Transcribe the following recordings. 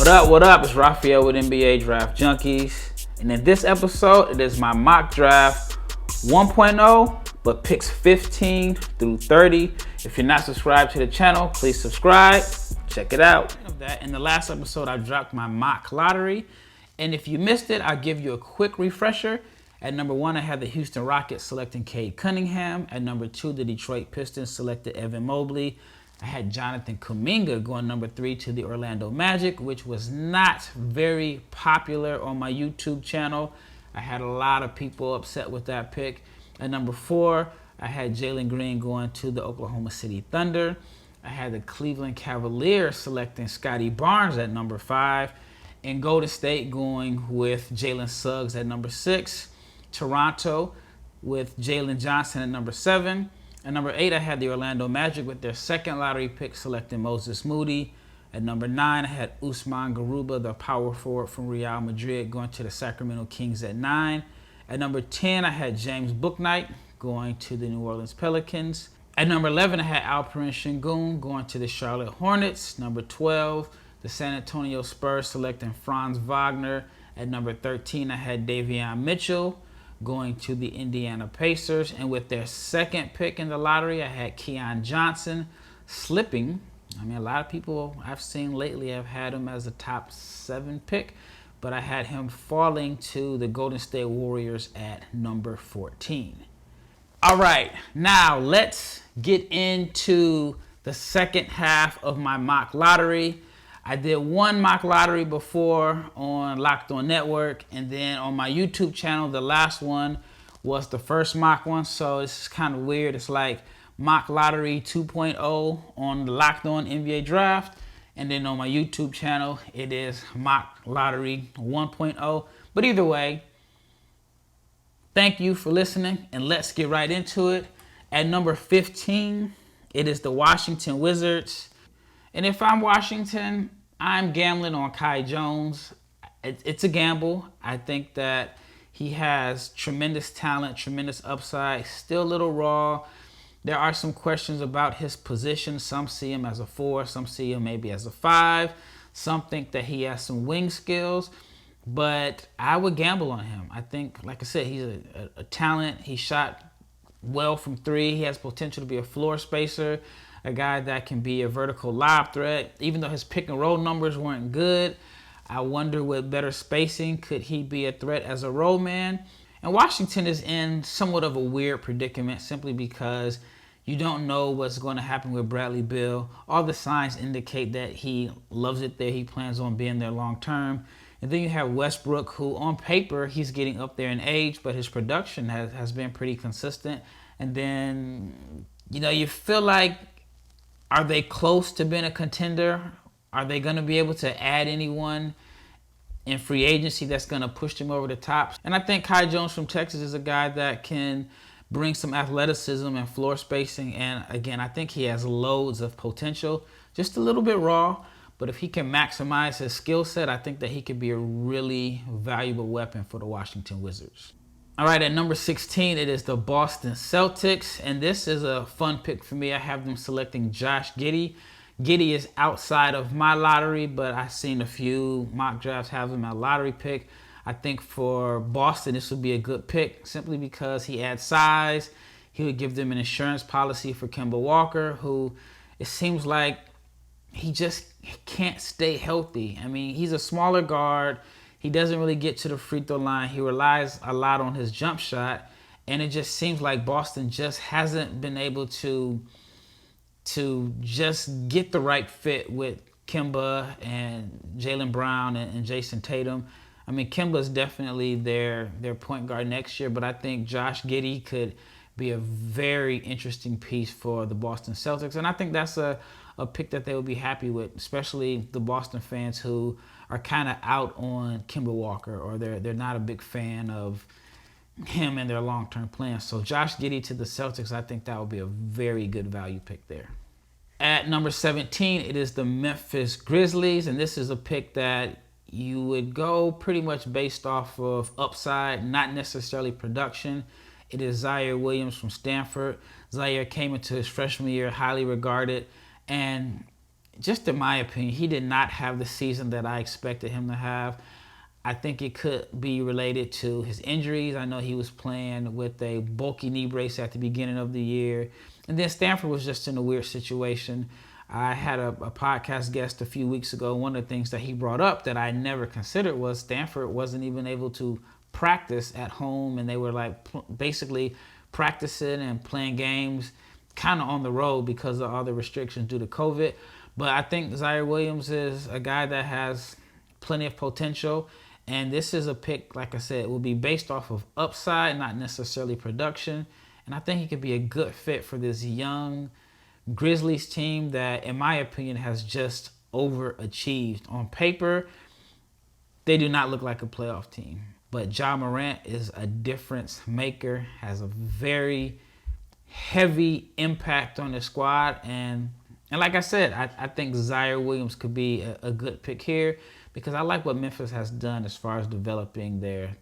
What up? It's Raphael with NBA Draft Junkies. And in this episode, it is my mock draft 1.0, but picks 15 through 30. If you're not subscribed to the channel, please subscribe. Check it out. In the last episode, I dropped my mock lottery. And if you missed it, I'll give you a quick refresher. At number 1, I had the Houston Rockets selecting CADE Cunningham. At number 2, the Detroit Pistons selected Evan Mobley. I had Jonathan KUMINGA going number 3 to the Orlando Magic, which was not very popular on my YouTube channel. I had a lot of people upset with that pick. At number 4, I had Jalen Green going to the Oklahoma City Thunder. I had the Cleveland Cavaliers selecting Scottie Barnes at number 5. And Golden State going with Jalen Suggs at number 6. Toronto with Jalen Johnson at number 7. At number 8, I had the Orlando Magic with their second lottery pick selecting Moses Moody. At number 9, I had Usman Garuba, the power forward from Real Madrid, going to the Sacramento Kings at 9. At number 10, I had James BOUKNIGHT going to the New Orleans Pelicans. At number 11, I had Alperen Sengun going to the Charlotte Hornets. Number 12, the San Antonio Spurs selecting FRANZ Wagner. At number 13, I had Davion Mitchell going to the Indiana Pacers. And with their second pick in the lottery, I had Keon Johnson slipping. I mean, a lot of people I've seen lately have had him as a top 7 pick, but I had him falling to the Golden State Warriors at number 14. All right, now let's get into the second half of my mock lottery. I did one mock lottery before on Locked On Network, and then on my YouTube channel, the last one was the first mock one, so it's kind of weird. It's like mock lottery 2.0 on the Locked On NBA Draft, and then on my YouTube channel, it is mock lottery 1.0. But either way, thank you for listening, and let's get right into it. At number 15, it is the Washington Wizards. And if I'm Washington, I'm gambling on Kai Jones. It's a gamble. I think that he has tremendous talent, tremendous upside, still a little raw. There are some questions about his position. Some see him as a 4, some see him maybe as a 5. Some think that he has some wing skills, but I would gamble on him. I think, like I said, he's a talent. He shot well from 3. He has potential to be a floor spacer, a guy that can be a vertical lob threat. Even though his pick and roll numbers weren't good, I wonder with better spacing, could he be a threat as a roll man? And Washington is in somewhat of a weird predicament simply because you don't know what's going to happen with Bradley Beal. All the signs indicate that he loves it there. He plans on being there long term. And then you have Westbrook, who on paper, he's getting up there in age, but his production has been pretty consistent. And then, you feel like, are they close to being a contender? Are they going to be able to add anyone in free agency that's going to push them over the top? And I think Kai Jones from Texas is a guy that can bring some athleticism and floor spacing. And again, I think he has loads of potential, just a little bit raw. But if he can maximize his skill set, I think that he could be a really valuable weapon for the Washington Wizards. All right, at number 16, it is the Boston Celtics, and this is a fun pick for me. I have them selecting Josh Giddey. Giddey is outside of my lottery, but I've seen a few mock drafts have him at lottery pick. I think for Boston, this would be a good pick simply because he adds size. He would give them an insurance policy for Kemba Walker, who it seems like he just can't stay healthy. I mean, he's a smaller guard. He doesn't really get to the free throw line. He relies a lot on his jump shot. And it just seems like Boston just hasn't been able to just get the right fit with Kemba and Jaylen Brown and Jason Tatum. I mean, Kemba's definitely their point guard next year, but I think Josh Giddey could be a very interesting piece for the Boston Celtics. And I think that's a pick that they will be happy with, especially the Boston fans who are kind of out on Kemba Walker, or they're not a big fan of him and their long-term plans. So Josh Giddey to the Celtics, I think that would be a very good value pick there. At number 17, it is the Memphis Grizzlies, and this is a pick that you would go pretty much based off of upside, not necessarily production. It is Zaire Williams from Stanford. Zaire came into his freshman year highly regarded, and just in my opinion, he did not have the season that I expected him to have. I think it could be related to his injuries. I know he was playing with a bulky knee brace at the beginning of the year. And then Stanford was just in a weird situation. I had a podcast guest a few weeks ago. One of the things that he brought up that I never considered was Stanford wasn't even able to practice at home. And they were like basically practicing and playing games kind of on the road because of all the restrictions due to COVID. But I think Zaire Williams is a guy that has plenty of potential. And this is a pick, like I said, will be based off of upside, not necessarily production. And I think he could be a good fit for this young Grizzlies team that, in my opinion, has just overachieved. On paper, they do not look like a playoff team. But Ja Morant is a difference maker, has a very heavy impact on the squad. And like I said, I think Zaire Williams could be a good pick here, because I like what Memphis has done as far as developing their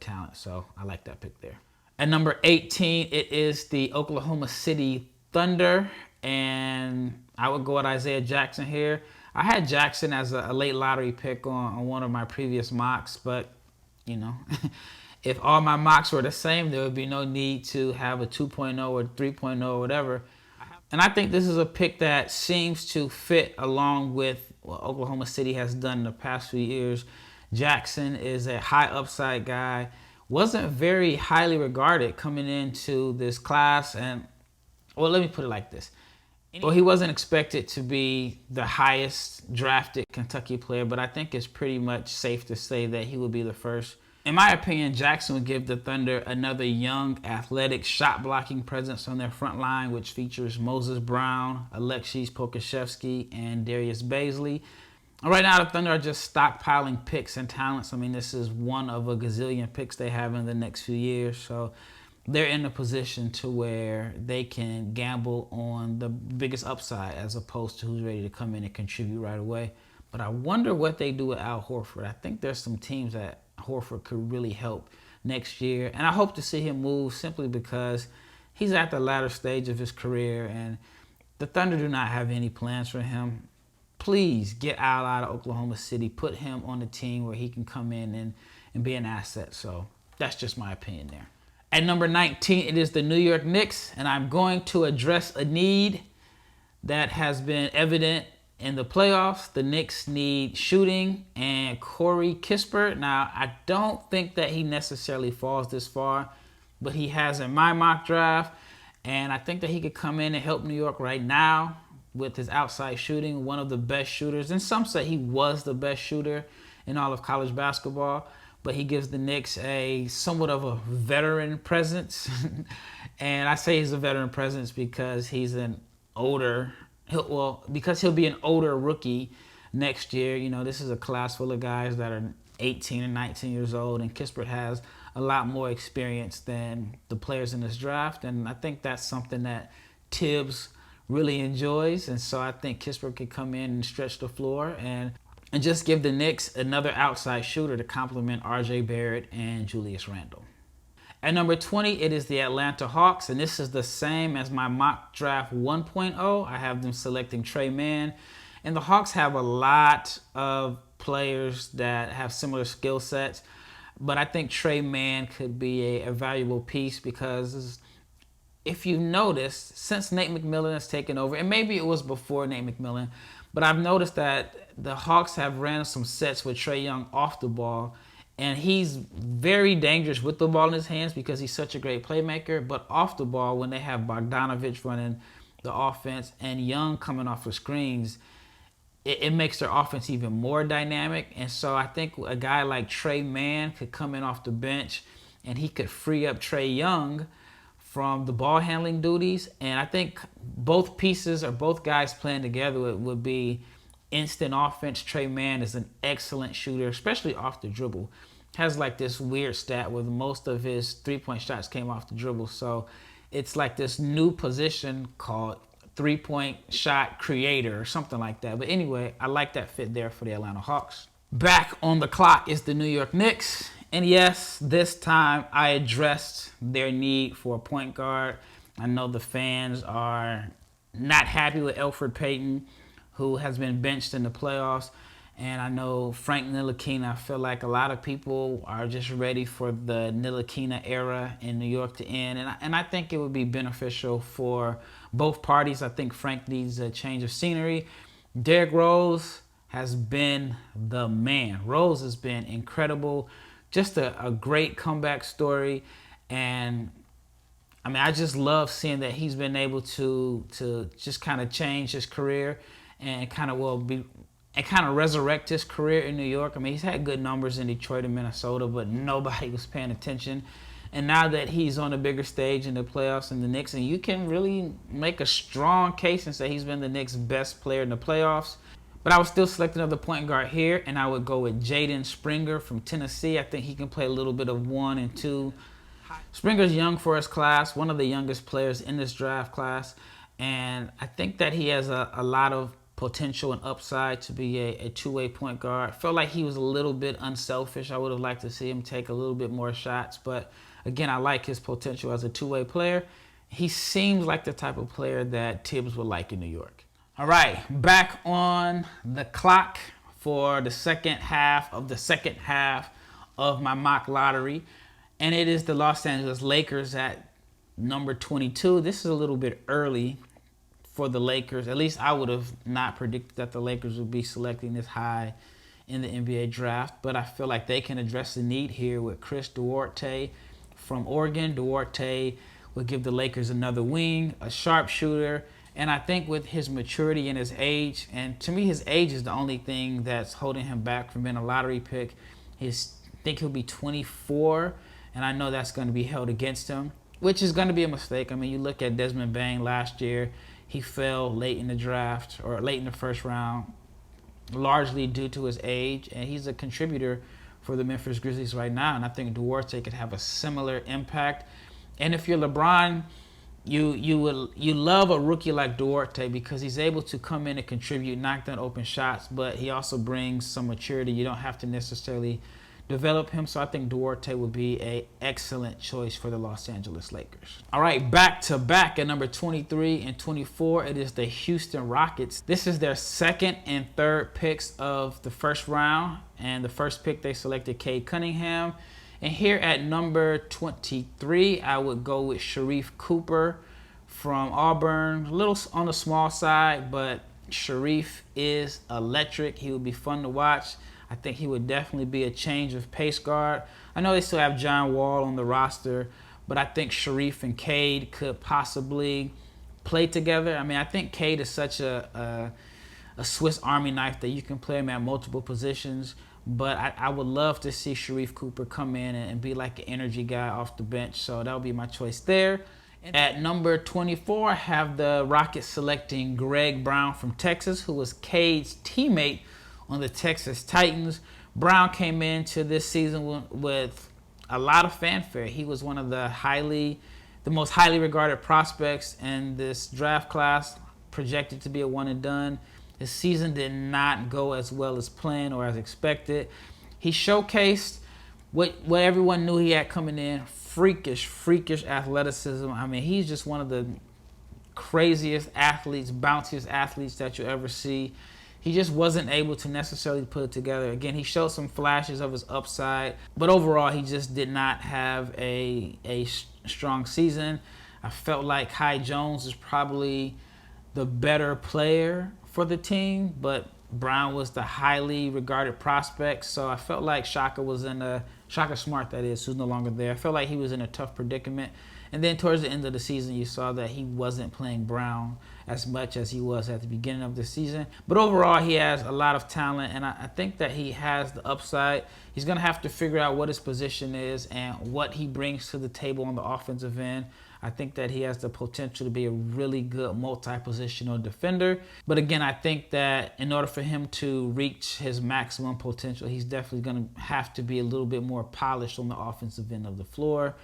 talent. So I like that pick there. At number 18, it is the Oklahoma City Thunder. And I would go with Isaiah Jackson here. I had Jackson as a late lottery pick on one of my previous mocks. But, you know, if all my mocks were the same, there would be no need to have a 2.0 or 3.0 or whatever. And I think this is a pick that seems to fit along with what Oklahoma City has done in the past few years. Jackson is a high upside guy. Wasn't very highly regarded coming into this class. And, well, let me put it like this. Well, he wasn't expected to be the highest drafted Kentucky player, but I think it's pretty much safe to say that he will be the first. In my opinion, Jackson would give the Thunder another young, athletic, shot-blocking presence on their front line, which features Moses Brown, Alexis Pokusevski, and Darius Bazley. Right now, the Thunder are just stockpiling picks and talents. I mean, this is one of a gazillion picks they have in the next few years. So they're in a position to where they can gamble on the biggest upside as opposed to who's ready to come in and contribute right away. But I wonder what they do with Al Horford. I think there's some teams that Horford could really help next year. And I hope to see him move simply because he's at the latter stage of his career and the Thunder do not have any plans for him. Please get Al out of Oklahoma City. Put him on the team where he can come in and be an asset. So that's just my opinion there. At number 19, it is the New York Knicks. And I'm going to address a need that has been evident in the playoffs. The Knicks need shooting and Corey Kispert. Now, I don't think that he necessarily falls this far, but he has in my mock draft. And I think that he could come in and help New York right now with his outside shooting, one of the best shooters. And some say he was the best shooter in all of college basketball, but he gives the Knicks a somewhat of a veteran presence. And I say he's a veteran presence because he's an older, because he'll be an older rookie next year. You know, this is a class full of guys that are 18 and 19 years old, and Kispert has a lot more experience than the players in this draft. And I think that's something that Tibbs really enjoys. And so I think Kispert could come in and stretch the floor and just give the Knicks another outside shooter to complement R.J. Barrett and Julius Randle. At number 20, it is the Atlanta Hawks, and this is the same as my mock draft 1.0. I have them selecting Trey Mann, and the Hawks have a lot of players that have similar skill sets, but I think Trey Mann could be a valuable piece because if you notice, since Nate McMillan has taken over, and maybe it was before Nate McMillan, but I've noticed that the Hawks have ran some sets with Trae Young off the ball, and he's very dangerous with the ball in his hands because he's such a great playmaker. But off the ball, when they have Bogdanovich running the offense and Young coming off of screens, it makes their offense even more dynamic. And so I think a guy like Trey Mann could come in off the bench and he could free up Trae Young from the ball handling duties. And I think both pieces or both guys playing together, it would be instant offense. Trey Mann is an excellent shooter, especially off the dribble. Has like this weird stat where most of his three-point shots came off the dribble. So it's like this new position called three-point shot creator or something like that. But anyway, I like that fit there for the Atlanta Hawks. Back on the clock is the New York Knicks. And yes, this time I addressed their need for a point guard. I know the fans are not happy with Elfrid Payton, who has been benched in the playoffs. And I know Frank Ntilikina, I feel like a lot of people are just ready for the Ntilikina era in New York to end. And I think it would be beneficial for both parties. I think Frank needs a change of scenery. Derrick Rose has been the man. Rose has been incredible. Just a great comeback story. And I mean, I just love seeing that he's been able to just kind of change his career and kind of resurrect his career in New York. I mean, he's had good numbers in Detroit and Minnesota, but nobody was paying attention. And now that he's on a bigger stage in the playoffs in the Knicks, and you can really make a strong case and say he's been the Knicks' best player in the playoffs. But I would still select another point guard here, and I would go with Jaden Springer from Tennessee. I think he can play a little bit of 1 and 2. Springer's young for his class, one of the youngest players in this draft class. And I think that he has a lot of potential and upside to be a two-way point guard. I felt like he was a little bit unselfish. I would have liked to see him take a little bit more shots. But again, I like his potential as a two-way player. He seems like the type of player that Tibbs would like in New York. All right, back on the clock for the second half of my mock lottery. And it is the Los Angeles Lakers at number 22. This is a little bit early for the Lakers. At least I would have not predicted that the Lakers would be selecting this high in the NBA draft. But I feel like they can address the need here with Chris Duarte from Oregon. Duarte would give the Lakers another wing, a sharpshooter. And I think with his maturity and his age, and to me his age is the only thing that's holding him back from being a lottery pick. I think he'll be 24. And I know that's going to be held against him, which is going to be a mistake. I mean, you look at Desmond Bane last year. He fell late in the draft or late in the first round, largely due to his age. And he's a contributor for the Memphis Grizzlies right now. And I think Duarte could have a similar impact. And if you're LeBron, you love a rookie like Duarte because he's able to come in and contribute, knock down open shots, but he also brings some maturity. You don't have to necessarily develop him, so I think Duarte would be an excellent choice for the Los Angeles Lakers. All right, back to back at number 23 and 24, it is the Houston Rockets. This is their second and third picks of the first round, and the first pick they selected CADE Cunningham. And here at number 23, I would go with Sharif Cooper from Auburn. A little on the small side, but Sharif is electric. He would be fun to watch. I think he would definitely be a change of pace guard. I know they still have John Wall on the roster, but I think Sharif and CADE could possibly play together. I mean, I think CADE is such a Swiss Army knife that you can play him at multiple positions. But I would love to see Sharif Cooper come in and be like an energy guy off the bench. So that would be my choice there. At number 24, I have the Rockets selecting Greg Brown from Texas, who was CADE's teammate on the Texas Titans. Brown came into this season with a lot of fanfare. He was one of the most highly regarded prospects in this draft class, projected to be a one and done. His season did not go as well as planned or as expected. He showcased what everyone knew he had coming in, freakish athleticism. I mean, he's just one of the craziest athletes, bounciest athletes that you ever see. He just wasn't able to necessarily put it together. Again, he showed some flashes of his upside, but overall, he just did not have a strong season. I felt like Kai Jones is probably the better player for the team, but Brown was the highly regarded prospect. So I felt like Shaka Smart, that is, who's no longer there. I felt like he was in a tough predicament. And then towards the end of the season, you saw that he wasn't playing Brown as much as he was at the beginning of the season. But overall, he has a lot of talent, and I think that he has the upside. He's going to have to figure out what his position is and what he brings to the table on the offensive end. I think that he has the potential to be a really good multi-positional defender. But again, I think that in order for him to reach his maximum potential, he's definitely going to have to be a little bit more polished on the offensive end of the floor.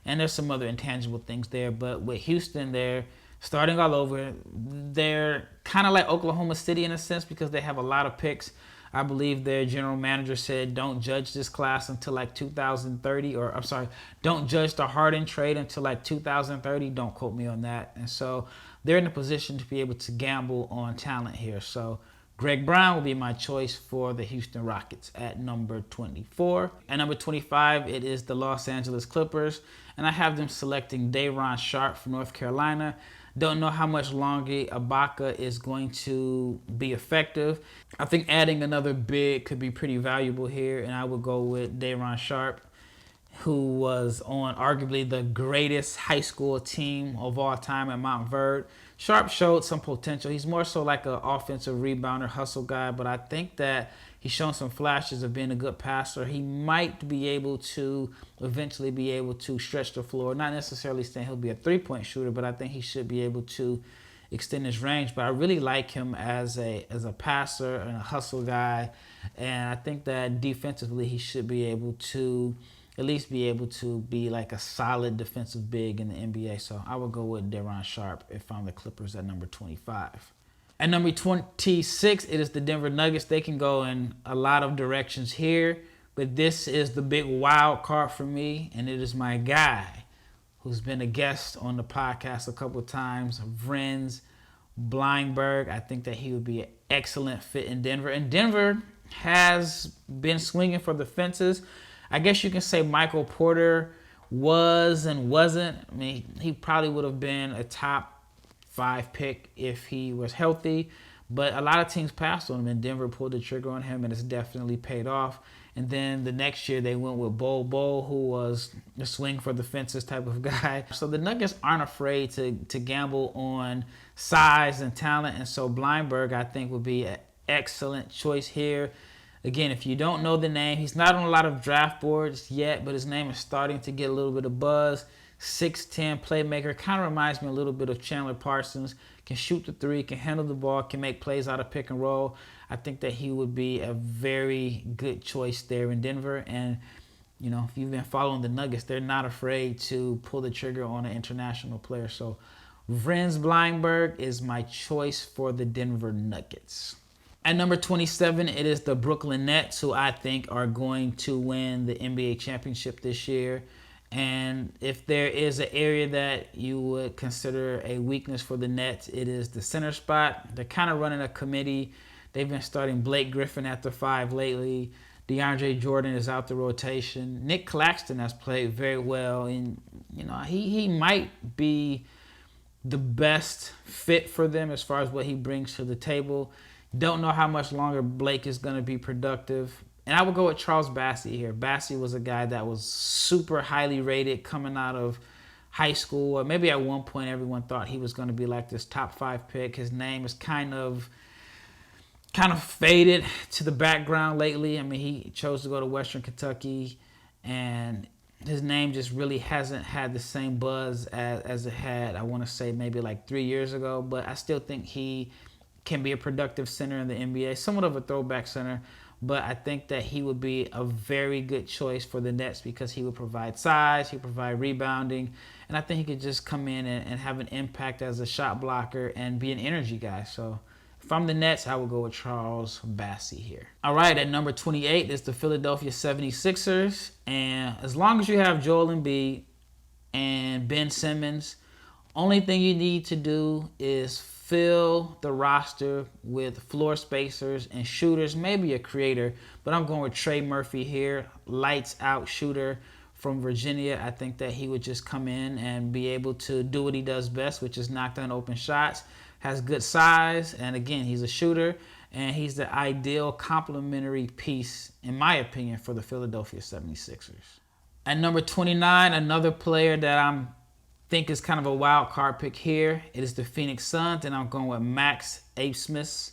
And there's some other intangible things there. But with Houston, they're starting all over. They're kind of like Oklahoma City in a sense because they have a lot of picks. I believe their general manager said, don't judge this class until like 2030, or I'm sorry, don't judge the Harden trade until like 2030. Don't quote me on that. And so they're in a position to be able to gamble on talent here. So Greg Brown will be my choice for the Houston Rockets at number 24. At number 25, it is the Los Angeles Clippers, and I have them selecting Day'Ron Sharpe from North Carolina. Don't know how much longer Ibaka is going to be effective. I think adding another big could be pretty valuable here, and I would go with Day'Ron Sharpe, who was on arguably the greatest high school team of all time at Mount Verde. Sharpe showed some potential. He's more so like an offensive rebounder, hustle guy, but I think that he's shown some flashes of being a good passer. He might be able to eventually be able to stretch the floor. Not necessarily saying he'll be a three-point shooter, but I think he should be able to extend his range. But I really like him as a passer and a hustle guy, and I think that defensively he should be able to at least be able to be like a solid defensive big in the NBA. So I would go with Day'Ron Sharpe if I'm the Clippers at number 25. At number 26, it is the Denver Nuggets. They can go in a lot of directions here, but this is the big wild card for me, and it is my guy who's been a guest on the podcast a couple of times, FRANZ Blindberg. I think that he would be an excellent fit in Denver, and Denver has been swinging for the fences. I guess you can say Michael Porter was and wasn't. I mean, he probably would have been a top 5 pick if he was healthy, but a lot of teams passed on him, and Denver pulled the trigger on him, and it's definitely paid off. And then the next year they went with Bol, who was a swing for the fences type of guy. So the Nuggets aren't afraid to gamble on size and talent, and so Blindberg, I think, would be an excellent choice here. Again, if you don't know the name, he's not on a lot of draft boards yet, but his name is starting to get a little bit of buzz. 6'10" playmaker, kind of reminds me a little bit of Chandler Parsons. Can shoot the three, can handle the ball, can make plays out of pick and roll. I think that he would be a very good choice there in Denver. And, you know, if you've been following the Nuggets, they're not afraid to pull the trigger on an international player. So FRANZ Blindberg is my choice for the Denver Nuggets. At number 27, it is the Brooklyn Nets, who I think are going to win the NBA championship this year. And if there is an area that you would consider a weakness for the Nets, it is the center spot. They're kind of running a committee. They've been starting Blake Griffin at the 5 lately. DeAndre Jordan is out the rotation. Nick Claxton has played very well, and you know he might be the best fit for them as far as what he brings to the table. Don't know how much longer Blake is going to be productive. And I would go with Charles Bassey here. Bassey was a guy that was super highly rated coming out of high school. Or maybe at one point everyone thought he was going to be like this top 5 pick. His name is kind of faded to the background lately. I mean, he chose to go to Western Kentucky, and his name just really hasn't had the same buzz as it had, I want to say, maybe like 3 years ago. But I still think he can be a productive center in the NBA, somewhat of a throwback center, but I think that he would be a very good choice for the Nets because he would provide size, he would provide rebounding, and I think he could just come in and have an impact as a shot blocker and be an energy guy. So if I'm the Nets, I would go with Charles Bassey here. All right, at number 28 is the Philadelphia 76ers, and as long as you have Joel Embiid and Ben Simmons, only thing you need to do is fill the roster with floor spacers and shooters, maybe a creator, but I'm going with Trey Murphy here, lights out shooter from Virginia. I think that he would just come in and be able to do what he does best, which is knock down open shots, has good size, and again, he's a shooter, and he's the ideal complementary piece, in my opinion, for the Philadelphia 76ers. At number 29, another player that I'm think is kind of a wild card pick here. It is the Phoenix Suns, and I'm going with Max Abmas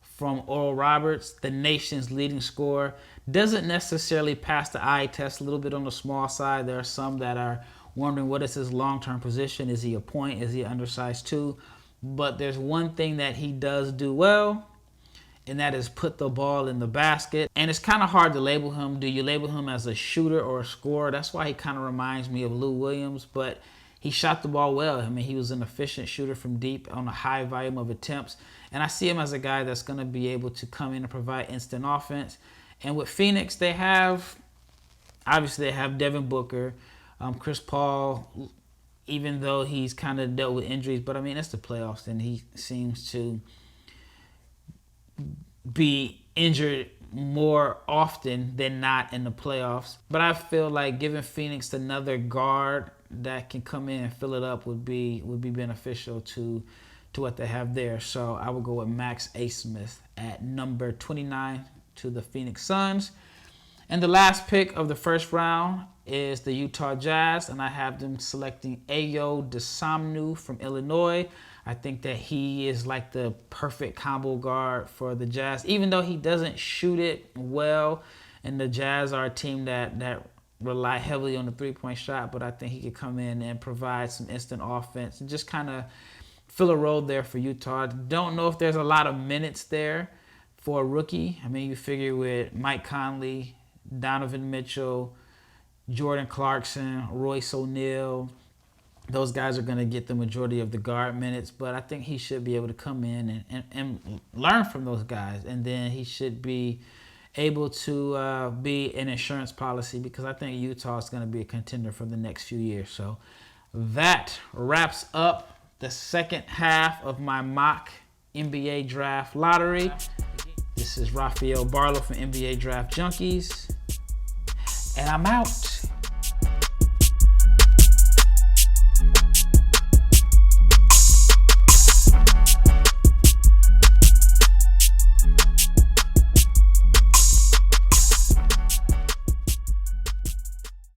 from Oral Roberts, the nation's leading scorer. Doesn't necessarily pass the eye test, a little bit on the small side. There are some that are wondering what is his long-term position. Is he a point? Is he an undersized 2? But there's one thing that he does do well, and that is put the ball in the basket. And it's kind of hard to label him. Do you label him as a shooter or a scorer? That's why he kind of reminds me of Lou Williams, but he shot the ball well. I mean, he was an efficient shooter from deep on a high volume of attempts. And I see him as a guy that's going to be able to come in and provide instant offense. And with Phoenix, they have Devin Booker, Chris Paul. even though he's kind of dealt with injuries. But I mean, it's the playoffs, and he seems to be injured more often than not in the playoffs. But I feel like giving Phoenix another guard that can come in and fill it up would be beneficial to what they have there. So I would go with Max Asmith at number 29 to the Phoenix Suns. And the last pick of the first round is the Utah Jazz, and I have them selecting Ayo Dosunmu from Illinois. I think that he is like the perfect combo guard for the Jazz, even though he doesn't shoot it well, and the Jazz are a team that rely heavily on the three-point shot, but I think he could come in and provide some instant offense and just kind of fill a role there for Utah. Don't know if there's a lot of minutes there for a rookie. I mean, you figure with Mike Conley, Donovan Mitchell, Jordan Clarkson, Royce O'Neal, those guys are going to get the majority of the guard minutes, but I think he should be able to come in and learn from those guys, and then he should be able to be an insurance policy, because I think Utah is going to be a contender for the next few years. So that wraps up the second half of my mock NBA draft lottery. This is Rafael Barlow from NBA Draft Junkies, and I'm out.